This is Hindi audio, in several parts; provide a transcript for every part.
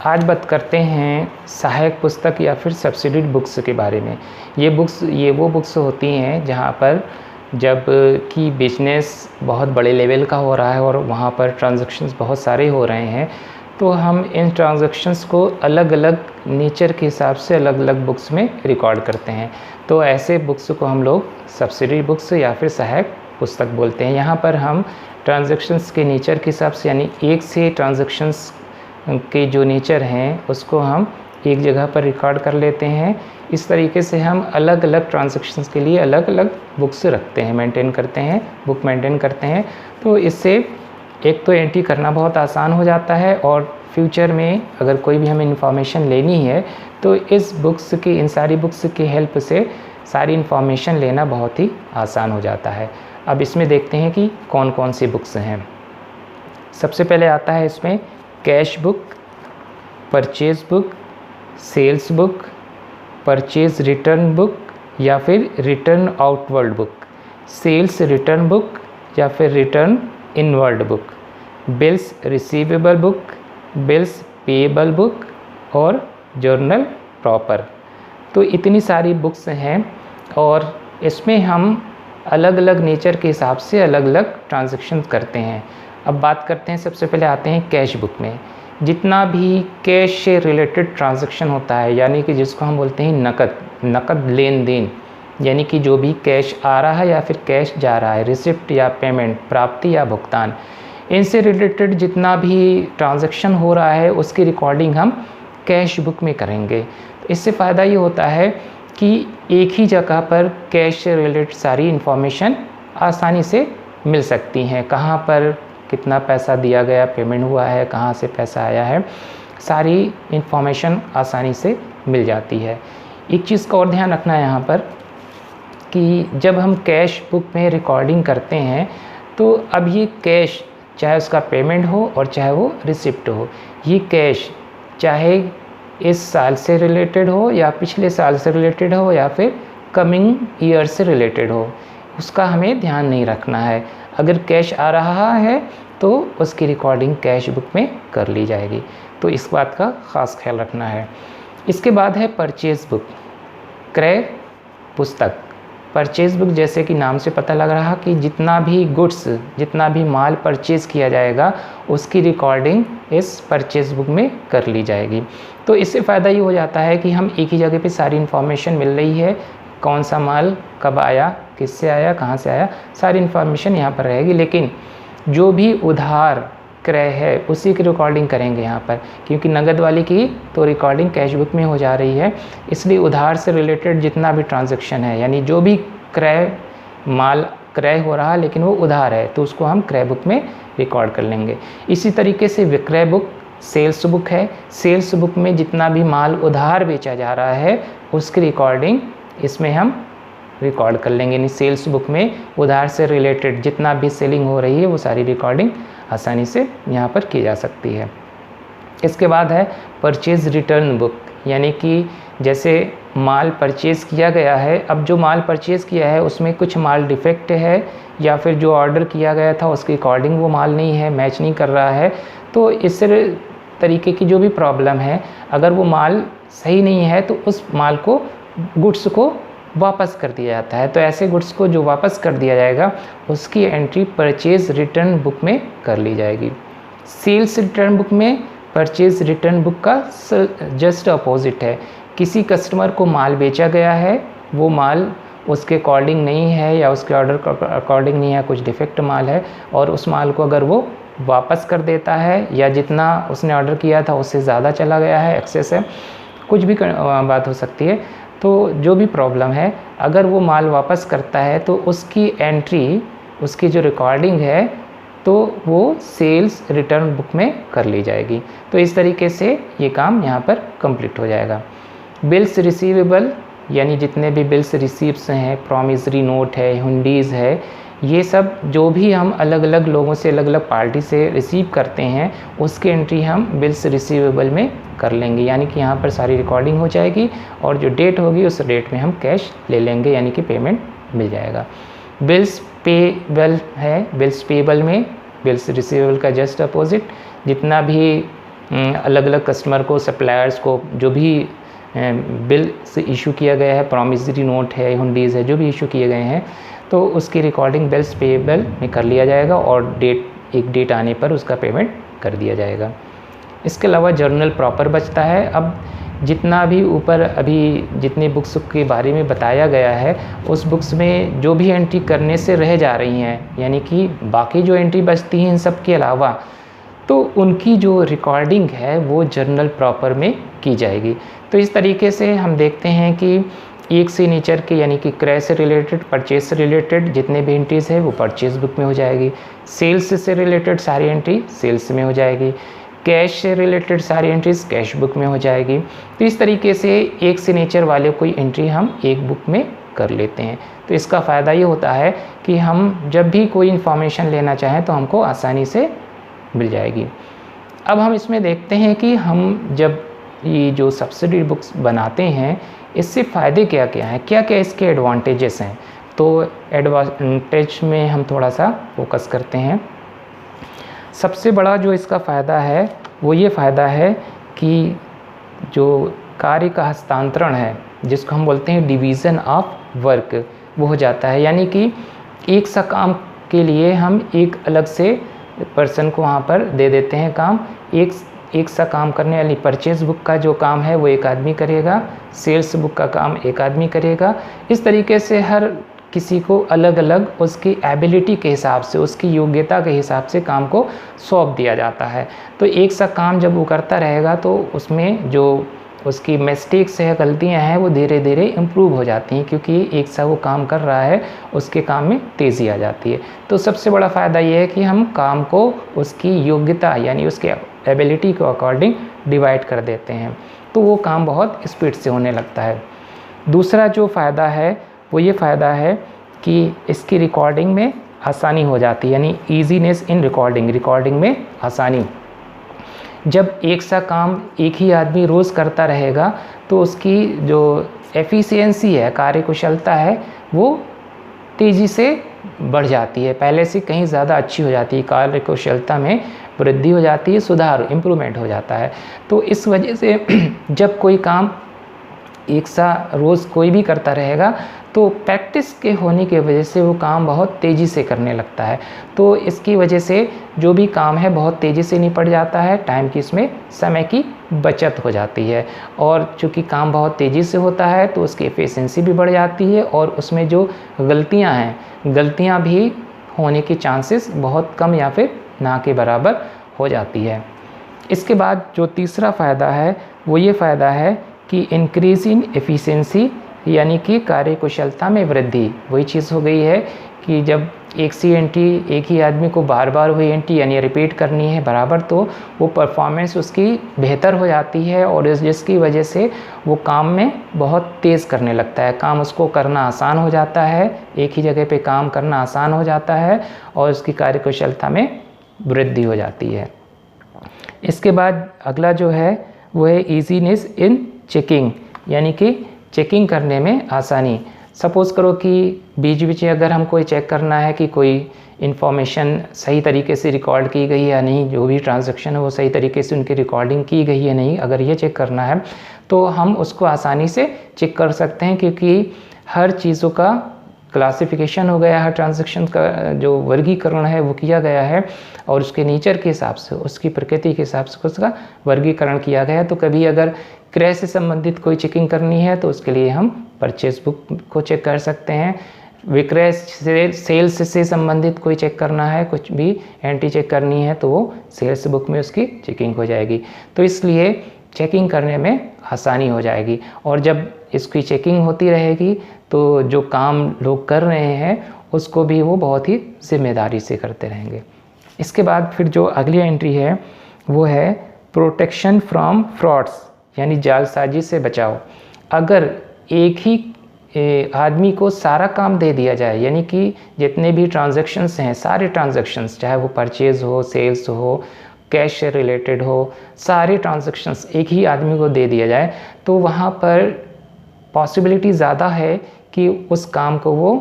आज बात करते हैं सहायक पुस्तक या फिर सब्सिडिड बुक्स के बारे में। ये वो बुक्स होती हैं जहाँ पर जब कि बिजनेस बहुत बड़े लेवल का हो रहा है और वहाँ पर ट्रांजैक्शंस बहुत सारे हो रहे हैं, तो हम इन ट्रांजैक्शंस को अलग अलग नेचर के हिसाब से अलग अलग बुक्स में रिकॉर्ड करते हैं। तो ऐसे बुक्स को हम लोग सब्सिडी बुक्स या फिर सहायक पुस्तक बोलते हैं। यहाँ पर हम ट्रांजैक्शंस के नेचर के हिसाब से, यानी एक से ट्रांजैक्शंस के जो नेचर हैं उसको हम एक जगह पर रिकॉर्ड कर लेते हैं। इस तरीके से हम अलग अलग ट्रांजैक्शंस के लिए अलग अलग बुक्स रखते हैं, बुक मेंटेन करते हैं। तो इससे एक तो एंट्री करना बहुत आसान हो जाता है और फ्यूचर में अगर कोई भी हमें इन्फॉर्मेशन लेनी है तो इन सारी बुक्स की हेल्प से सारी इन्फॉर्मेशन लेना बहुत ही आसान हो जाता है। अब इसमें देखते हैं कि कौन कौन सी बुक्स हैं। सबसे पहले आता है इसमें cash book, purchase book, sales book, purchase return book या फिर return outward book, sales return book या फिर return inward book, bills receivable book, bills payable book और जर्नल प्रॉपर। तो इतनी सारी बुक्स हैं और इसमें हम अलग अलग नेचर के हिसाब से अलग अलग ट्रांजैक्शन करते हैं। अब बात करते हैं, सबसे पहले आते हैं कैश बुक में। जितना भी कैश से रिलेटेड ट्रांजैक्शन होता है, यानी कि जिसको हम बोलते हैं नकद लेन देन, यानी कि जो भी कैश आ रहा है या फिर कैश जा रहा है, रिसिप्ट या पेमेंट, प्राप्ति या भुगतान, इनसे रिलेटेड जितना भी ट्रांजैक्शन हो रहा है उसकी रिकॉर्डिंग हम कैश बुक में करेंगे। तो इससे फ़ायदा ये होता है कि एक ही जगह पर कैश से रिलेटेड सारी इन्फॉर्मेशन आसानी से मिल सकती हैं। कहाँ पर कितना पैसा दिया गया, पेमेंट हुआ है, कहाँ से पैसा आया है, सारी इन्फॉर्मेशन आसानी से मिल जाती है। एक चीज़ का और ध्यान रखना है यहाँ पर कि जब हम कैश बुक में रिकॉर्डिंग करते हैं तो अब ये कैश, चाहे उसका पेमेंट हो और चाहे वो रिसिप्ट हो, ये कैश चाहे इस साल से रिलेटेड हो या पिछले साल से रिलेटेड हो या फिर कमिंग ईयर से रिलेटेड हो, उसका हमें ध्यान नहीं रखना है। अगर कैश आ रहा है तो उसकी रिकॉर्डिंग कैश बुक में कर ली जाएगी। तो इस बात का ख़ास ख्याल रखना है। इसके बाद है परचेज बुक, क्रय पुस्तक। परचेज बुक जैसे कि नाम से पता लग रहा कि जितना भी गुड्स, जितना भी माल परचेज़ किया जाएगा उसकी रिकॉर्डिंग इस परचेज बुक में कर ली जाएगी। तो इससे फ़ायदा ये हो जाता है कि हम एक ही जगह पे सारी इन्फॉर्मेशन मिल रही है, कौन सा माल कब आया, किससे आया, कहाँ से आया, सारी इन्फॉर्मेशन यहाँ पर रहेगी। लेकिन जो भी उधार क्रय है उसी की रिकॉर्डिंग करेंगे यहाँ पर, क्योंकि नगद वाली की तो रिकॉर्डिंग कैश बुक में हो जा रही है, इसलिए उधार से रिलेटेड जितना भी ट्रांजैक्शन है, यानी जो भी माल क्रय हो रहा है लेकिन वो उधार है, तो उसको हम क्रय बुक में रिकॉर्ड कर लेंगे। इसी तरीके से विक्रय बुक, सेल्स बुक है। सेल्स बुक में जितना भी माल उधार बेचा जा रहा है उसकी रिकॉर्डिंग इसमें हम रिकॉर्ड कर लेंगे, यानी सेल्स बुक में उधार से रिलेटेड जितना भी सेलिंग हो रही है वो सारी रिकॉर्डिंग आसानी से यहाँ पर की जा सकती है। इसके बाद है परचेज़ रिटर्न बुक, यानी कि जैसे माल परचेज़ किया गया है, अब जो माल परचेज़ किया है उसमें कुछ माल डिफेक्ट है या फिर जो ऑर्डर किया गया था उसके अकॉर्डिंग वो माल नहीं है, मैच नहीं कर रहा है, तो इस तरीके की जो भी प्रॉब्लम है, अगर वो माल सही नहीं है तो उस माल को, गुड्स को वापस कर दिया जाता है। तो ऐसे गुड्स को जो वापस कर दिया जाएगा उसकी एंट्री परचेज़ रिटर्न बुक में कर ली जाएगी। सेल्स रिटर्न बुक में परचेज़ रिटर्न बुक का जस्ट अपोजिट है। किसी कस्टमर को माल बेचा गया है, वो माल उसके अकॉर्डिंग नहीं है या उसके ऑर्डर के अकॉर्डिंग नहीं है, कुछ डिफेक्ट माल है, और उस माल को अगर वो वापस कर देता है या जितना उसने ऑर्डर किया था उससे ज़्यादा चला गया है, एक्सेस है, कुछ भी बात हो सकती है, तो जो भी प्रॉब्लम है, अगर वो माल वापस करता है तो उसकी एंट्री, उसकी जो रिकॉर्डिंग है तो वो सेल्स रिटर्न बुक में कर ली जाएगी। तो इस तरीके से ये काम यहाँ पर कंप्लीट हो जाएगा। बिल्स रिसीवेबल, यानी जितने भी बिल्स रिसीव्स हैं, प्रॉमिसरी नोट है, हुंडीज़ है, ये सब जो भी हम अलग अलग लोगों से, अलग अलग पार्टी से रिसीव करते हैं उसकी एंट्री हम बिल्स रिसीवेबल में कर लेंगे, यानी कि यहाँ पर सारी रिकॉर्डिंग हो जाएगी और जो डेट होगी उस डेट में हम कैश ले लेंगे, यानी कि पेमेंट मिल जाएगा। बिल्स पेबल है, बिल्स पेबल में बिल्स रिसीवेबल का जस्ट अपोजिट, जितना भी अलग अलग कस्टमर को, सप्लायर्स को जो भी बिल से इशू किया गया है, प्रॉमिसरी नोट है, हुंडीज़ है, जो भी इशू किए गए हैं, तो उसकी रिकॉर्डिंग बिल्स पेएबल में कर लिया जाएगा और एक डेट आने पर उसका पेमेंट कर दिया जाएगा। इसके अलावा जर्नल प्रॉपर बचता है। अब जितना भी ऊपर अभी जितनी बुक्स के बारे में बताया गया है, उस बुक्स में जो भी एंट्री करने से रह जा रही हैं, यानी कि बाकी जो एंट्री बचती हैं इन सब के अलावा, तो उनकी जो रिकॉर्डिंग है वो जर्नल प्रॉपर में की जाएगी। तो इस तरीके से हम देखते हैं कि एक सिग्नेचर के, यानी कि क्रय से रिलेटेड, परचेज से रिलेटेड जितने भी एंट्रीज़ है वो परचेज बुक में हो जाएगी, सेल्स से रिलेटेड सारी एंट्री सेल्स में हो जाएगी, कैश से रिलेटेड सारी एंट्रीज़ कैश बुक में हो जाएगी। तो इस तरीके से एक सिग्नेचर वाले कोई एंट्री हम एक बुक में कर लेते हैं। तो इसका फ़ायदा ये होता है कि हम जब भी कोई इन्फॉर्मेशन लेना चाहें तो हमको आसानी से मिल जाएगी। अब हम इसमें देखते हैं कि हम जब ये जो सब्सिडी बुक्स बनाते हैं, इससे फ़ायदे क्या क्या हैं, क्या क्या इसके एडवांटेजेस हैं। तो एडवांटेज में हम थोड़ा सा फोकस करते हैं। सबसे बड़ा जो इसका फ़ायदा है वो ये फ़ायदा है कि जो कार्य का हस्तांतरण है, जिसको हम बोलते हैं डिवीज़न ऑफ वर्क, वो हो जाता है। यानी कि एक सा काम के लिए हम एक अलग से पर्सन को वहाँ पर दे देते हैं काम। एक सा काम करने वाली परचेज बुक का जो काम है वो एक आदमी करेगा, सेल्स बुक का काम एक आदमी करेगा। इस तरीके से हर किसी को अलग अलग उसकी एबिलिटी के हिसाब से, उसकी योग्यता के हिसाब से काम को सौंप दिया जाता है। तो एक सा काम जब वो करता रहेगा तो उसमें जो उसकी मिस्टेक्स है, गलतियां हैं, वो धीरे धीरे इम्प्रूव हो जाती हैं, क्योंकि एक सा वो काम कर रहा है, उसके काम में तेज़ी आ जाती है। तो सबसे बड़ा फ़ायदा ये है कि हम काम को उसकी योग्यता यानी उसके एबिलिटी के अकॉर्डिंग डिवाइड कर देते हैं, तो वो काम बहुत स्पीड से होने लगता है। दूसरा जो फ़ायदा है वो ये फ़ायदा है कि इसकी रिकॉर्डिंग में आसानी हो जाती है, यानी ईजीनेस इन रिकॉर्डिंग में आसानी। जब एक सा काम एक ही आदमी रोज़ करता रहेगा तो उसकी जो एफिशिएंसी है, कार्यकुशलता है, वो तेज़ी से बढ़ जाती है, पहले से कहीं ज़्यादा अच्छी हो जाती है, कार्यकुशलता में वृद्धि हो जाती है, सुधार, इम्प्रूवमेंट हो जाता है। तो इस वजह से जब कोई काम एक सा रोज़ कोई भी करता रहेगा तो प्रैक्टिस के होने की वजह से वो काम बहुत तेज़ी से करने लगता है। तो इसकी वजह से जो भी काम है बहुत तेज़ी से निपट जाता है, टाइम की इसमें समय की बचत हो जाती है। और चूँकि काम बहुत तेज़ी से होता है तो उसकी एफिशिएंसी भी बढ़ जाती है और उसमें जो गलतियाँ हैं, गलतियाँ भी होने के चांसेस बहुत कम या फिर ना के बराबर हो जाती है। इसके बाद जो तीसरा फ़ायदा है वो ये फ़ायदा है कि इंक्रीज़ इन एफिशिएंसी, यानी कि कार्यकुशलता में वृद्धि। वही चीज़ हो गई है कि जब एक सी एंट्री एक ही आदमी को बार बार वही एंट्री यानी रिपीट करनी है बराबर, तो वो परफॉर्मेंस उसकी बेहतर हो जाती है और जिसकी वजह से वो काम में बहुत तेज़ करने लगता है, काम उसको करना आसान हो जाता है, एक ही जगह पे काम करना आसान हो जाता है और उसकी कार्यकुशलता में वृद्धि हो जाती है। इसके बाद अगला जो है वो है ईजीनेस इन चेकिंग, यानी कि चेकिंग करने में आसानी। सपोज़ करो कि बीच बीच में अगर हमको चेक करना है कि कोई इन्फॉर्मेशन सही तरीके से रिकॉर्ड की गई है या नहीं, जो भी ट्रांजैक्शन है वो सही तरीके से उनकी रिकॉर्डिंग की गई है नहीं, अगर ये चेक करना है तो हम उसको आसानी से चेक कर सकते हैं, क्योंकि हर चीज़ों का क्लासिफिकेशन हो गया है, ट्रांजैक्शन का जो वर्गीकरण है वो किया गया है और उसके नेचर के हिसाब से, उसकी प्रकृति के हिसाब से उसका वर्गीकरण किया गया है। तो कभी अगर क्रय से संबंधित कोई चेकिंग करनी है तो उसके लिए हम परचेज बुक को चेक कर सकते हैं। विक्रय से, सेल्स से संबंधित कोई चेक करना है, कुछ भी एंट्री चेक करनी है तो वो सेल्स बुक में उसकी चेकिंग हो जाएगी। तो इसलिए चेकिंग करने में आसानी हो जाएगी और जब इसकी चेकिंग होती रहेगी तो जो काम लोग कर रहे हैं उसको भी वो बहुत ही जिम्मेदारी से करते रहेंगे। इसके बाद फिर जो अगली एंट्री है वो है प्रोटेक्शन फ्रॉम फ्रॉड्स, यानी जालसाजी से बचाव। अगर एक ही आदमी को सारा काम दे दिया जाए, यानी कि जितने भी ट्रांजैक्शंस हैं, सारे ट्रांजैक्शंस, चाहे वो परचेज़ हो, सेल्स हो, कैश से रिलेटेड हो, सारे ट्रांजैक्शंस एक ही आदमी को दे दिया जाए तो वहाँ पर पॉसिबिलिटी ज़्यादा है कि उस काम को वो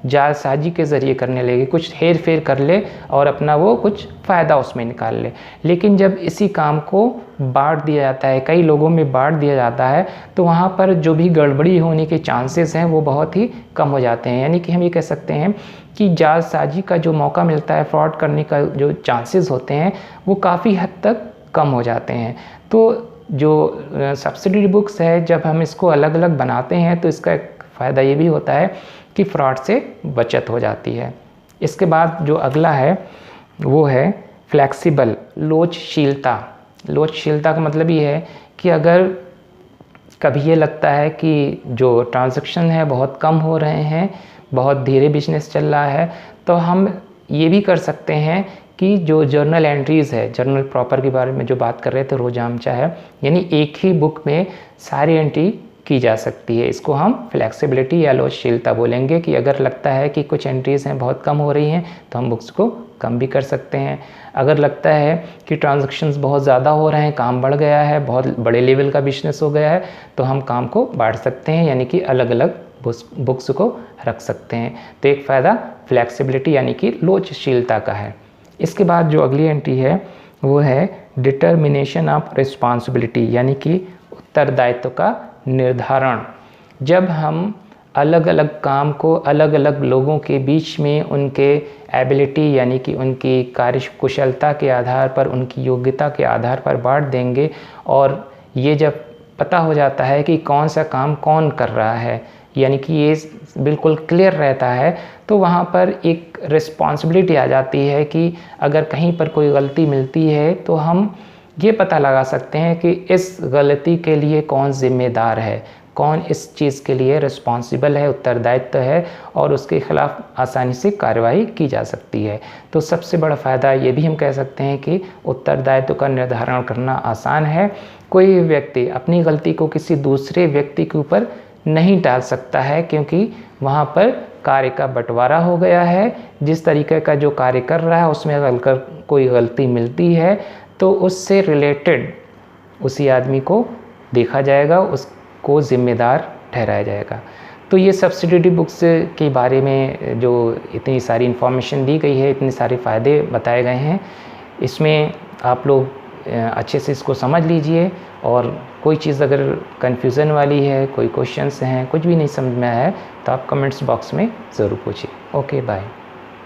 जालसाजी के ज़रिए करने लगे, कुछ हेर फेर कर ले और अपना वो कुछ फ़ायदा उसमें निकाल ले। लेकिन जब इसी काम को बांट दिया जाता है, कई लोगों में बांट दिया जाता है, तो वहाँ पर जो भी गड़बड़ी होने के चांसेस हैं वो बहुत ही कम हो जाते हैं। यानी कि हम ये कह सकते हैं कि जालसाजी का जो मौका मिलता है, फ्रॉड करने का जो चांसेस होते हैं वो काफ़ी हद तक कम हो जाते हैं। तो जो सब्सिडी बुक्स है, जब हम इसको अलग अलग बनाते हैं तो इसका एक फ़ायदा ये भी होता है कि फ्रॉड से बचत हो जाती है। इसके बाद जो अगला है वो है फ्लेक्सिबल, लोचशीलता। लोचशीलता का मतलब ये है कि अगर कभी ये लगता है कि जो ट्रांजैक्शन है बहुत कम हो रहे हैं, बहुत धीरे बिजनेस चल रहा है, तो हम ये भी कर सकते हैं कि जो जर्नल एंट्रीज़ है, जर्नल प्रॉपर के बारे में जो बात कर रहे थे रोज आमचा है, यानी एक ही बुक में सारी एंट्री की जा सकती है। इसको हम फ्लेक्सिबिलिटी या लोचशीलता बोलेंगे कि अगर लगता है कि कुछ एंट्रीज़ हैं बहुत कम हो रही हैं तो हम बुक्स को कम भी कर सकते हैं। अगर लगता है कि ट्रांजैक्शंस बहुत ज़्यादा हो रहे हैं, काम बढ़ गया है, बहुत बड़े लेवल का बिजनेस हो गया है, तो हम काम को बांट सकते हैं, यानी कि अलग अलग बुक्स को रख सकते हैं। तो एक फ़ायदा फ्लेक्सिबिलिटी यानी कि लोचशीलता का है। इसके बाद जो अगली एंट्री है वो है डिटर्मिनेशन ऑफ रिस्पॉन्सिबिलिटी, यानी कि उत्तरदायित्व का निर्धारण। जब हम अलग अलग काम को अलग अलग लोगों के बीच में उनके एबिलिटी यानी कि उनकी कार्यकुशलता के आधार पर, उनकी योग्यता के आधार पर बांट देंगे, और ये जब पता हो जाता है कि कौन सा काम कौन कर रहा है, यानी कि ये बिल्कुल क्लियर रहता है, तो वहाँ पर एक रिस्पॉन्सिबिलिटी आ जाती है कि अगर कहीं पर कोई गलती मिलती है तो हम ये पता लगा सकते हैं कि इस गलती के लिए कौन ज़िम्मेदार है, कौन इस चीज़ के लिए रिस्पॉन्सिबल है, उत्तरदायित्व है, और उसके खिलाफ आसानी से कार्रवाई की जा सकती है। तो सबसे बड़ा फ़ायदा ये भी हम कह सकते हैं कि उत्तरदायित्व का निर्धारण करना आसान है। कोई व्यक्ति अपनी गलती को किसी दूसरे व्यक्ति के ऊपर नहीं टाल सकता है, क्योंकि वहाँ पर कार्य का बंटवारा हो गया है। जिस तरीके का जो कार्य कर रहा है उसमें अगर कोई गलती मिलती है तो उससे रिलेटेड उसी आदमी को देखा जाएगा, उसको ज़िम्मेदार ठहराया जाएगा। तो ये सब्सिडियरी बुक्स के बारे में जो इतनी सारी इन्फॉर्मेशन दी गई है, इतने सारे फ़ायदे बताए गए हैं, इसमें आप लोग अच्छे से इसको समझ लीजिए, और कोई चीज़ अगर कन्फ्यूज़न वाली है, कोई क्वेश्चंस हैं, कुछ भी नहीं समझ में आया है, तो आप कमेंट्स बॉक्स में ज़रूर पूछिए। Okay, bye.